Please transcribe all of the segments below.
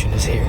revolution is here.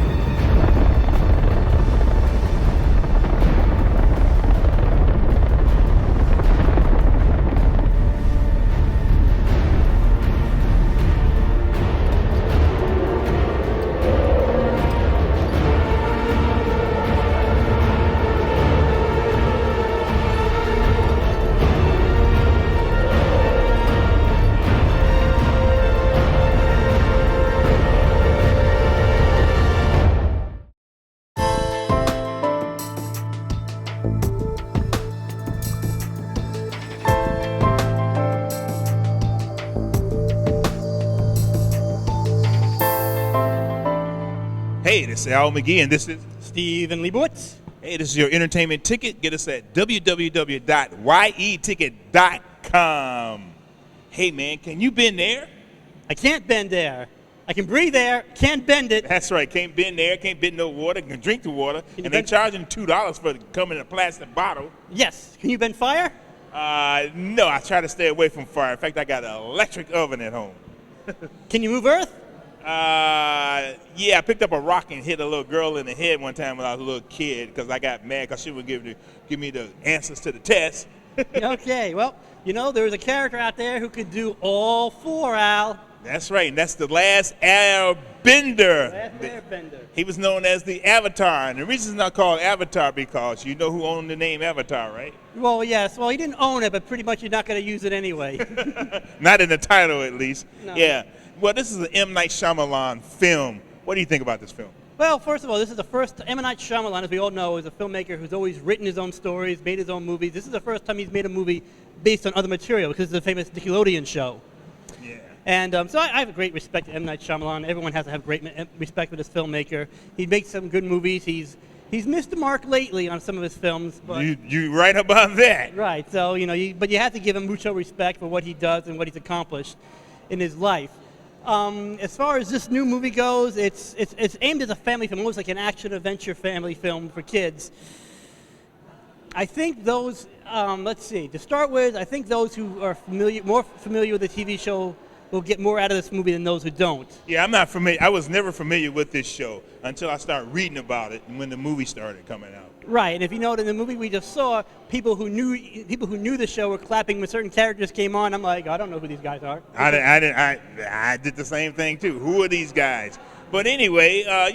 Hey, this is Al McGee, and this is Steven Leibowitz. Hey, this is your entertainment ticket. Get us at www.yeticket.com. Hey, man, can you bend there? I can't bend air. I can breathe air, can't bend it. That's right. Can't bend there. Can't bend no water. Can drink the water. Can you And they're bend- charging $2 for coming in a plastic bottle. Yes. Can you bend fire? No, I try to stay away from fire. In fact, I got an electric oven at home. Can you move earth? Yeah, I picked up a rock and hit a little girl in the head one time when I was a little kid because I got mad because she wouldn't give me the answers to the test. Okay, well, you know, there's a character out there who could do all four, Al. That's right, and that's the Last Airbender. Last Airbender. He was known as the Avatar, and the reason it's not called Avatar because you know who owned the name Avatar, right? Well, yes. Well, he didn't own it, but pretty much you're not going to use it anyway. Not in the title, at least. No. Yeah. Well, this is an M. Night Shyamalan film. What do you think about this film? Well, first of all, this is the first. M. Night Shyamalan, as we all know, is a filmmaker who's always written his own stories, made his own movies. This is the first time he's made a movie based on other material because it's the famous Nickelodeon show. Yeah. And so I have a great respect to M. Night Shyamalan. Everyone has to have great respect for this filmmaker. He makes some good movies. He's missed the mark lately on some of his films. But You right about that. right. So but you have to give him mucho respect for what he does and what he's accomplished in his life. As far as this new movie goes, it's aimed as a family film, almost like an action-adventure family film for kids. I think those, let's see, to start with, I think those who are more familiar with the TV show will get more out of this movie than those who don't. Yeah, I'm not familiar. I was never familiar with this show until I started reading about it when the movie started coming out. Right, and if you note in the movie we just saw, people who knew the show were clapping when certain characters came on. I'm like, I don't know who these guys are. I did the same thing too. Who are these guys? But anyway, I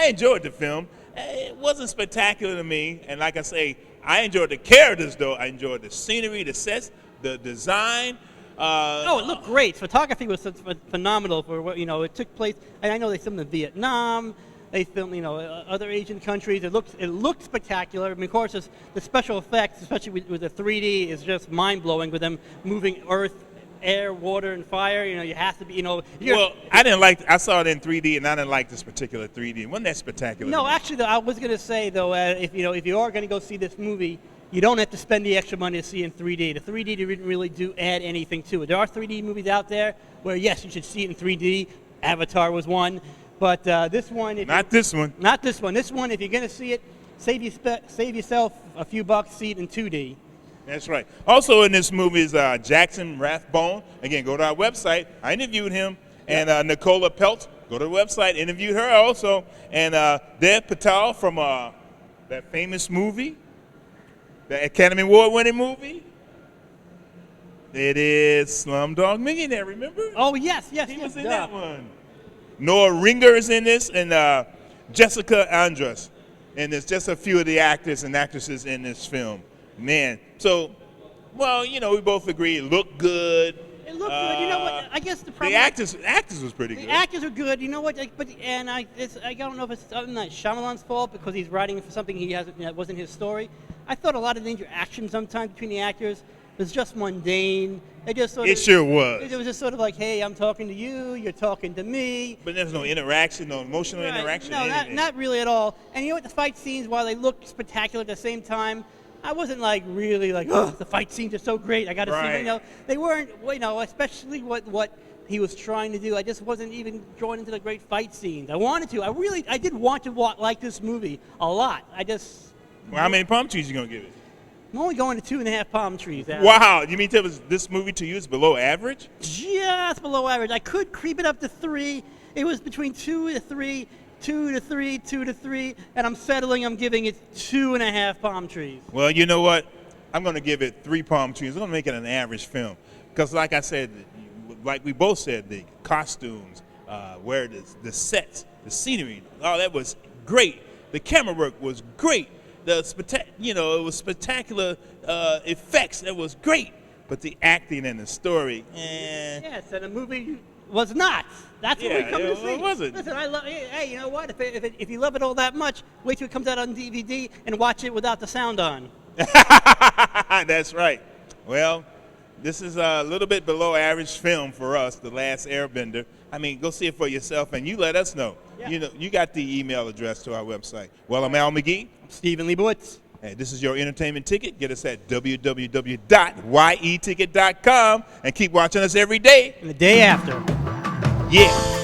enjoyed the film. It wasn't spectacular to me, and like I say, I enjoyed the characters though. I enjoyed the scenery, the sets, the design. It looked great. Photography was phenomenal for what it took place. And I know they filmed in Vietnam. They filmed other Asian countries. It looked spectacular. I mean, of course, the special effects, especially with the 3D, is just mind blowing. With them moving earth, air, water, and fire. You have to be. Well, I saw it in 3D, and I didn't like this particular 3D. Wasn't that spectacular? No, actually, though, I was going to say though, if you are going to go see this movie, you don't have to spend the extra money to see it in 3D. The 3D didn't really add anything to it. There are 3D movies out there where, yes, you should see it in 3D. Avatar was one. But this one... Not this one. Not this one. This one, if you're going to see it, save yourself a few bucks, see it in 2D. That's right. Also in this movie is Jackson Rathbone. Again, go to our website. I interviewed him. And Nicola Pelt, go to the website, interviewed her also. And Dev Patel from that famous movie. The Academy Award-winning movie. It is Slumdog Millionaire, remember? Oh, yes. He was in that one. Noah Ringer is in this, and Jessica Andres. And there's just a few of the actors and actresses in this film. Man. So, we both agree it looked good. It looked good. You know what? I guess the problem... The actors was pretty good. The actors are good. You know what? I don't know if it's something like Shyamalan's fault because he's writing for something that wasn't his story. I thought a lot of the interaction sometimes between the actors was just mundane. It sure was. It was just sort of like, hey, I'm talking to you, you're talking to me. But there's no interaction, no emotional interaction. No, not really at all. And you know what? The fight scenes, while they looked spectacular at the same time, I wasn't really oh, the fight scenes are so great. I got to see them. They weren't, especially what he was trying to do. I just wasn't even drawn into the great fight scenes. I wanted to. I did want to like this movie a lot. Well, how many palm trees you going to give it? I'm only going to 2.5 palm trees. Adam. Wow. You mean this movie to you is below average? Just below average. I could creep it up to 3. It was between 2 to 3. 2 to 3, 2 to 3, and I'm settling. I'm giving it 2.5 palm trees. Well, you know what? I'm going to give it 3 palm trees. I'm going to make it an average film. Because like I said, like we both said, the costumes, where the sets, the scenery, all that was great. The camera work was great. It was spectacular effects. That was great. But the acting and the story, Yes, and the movie was not. That's what we come to see. It wasn't. Listen, I love. Hey, you know what? If you love it all that much, wait till it comes out on DVD and watch it without the sound on. That's right. Well, this is a little bit below average film for us, The Last Airbender. I mean, go see it for yourself, and you let us know. Yeah. You got the email address to our website. Well, I'm Al McGee. I'm Stephen Leibowitz. Hey, this is your entertainment ticket. Get us at www.yeticket.com and keep watching us every day. And the day after. Yeah.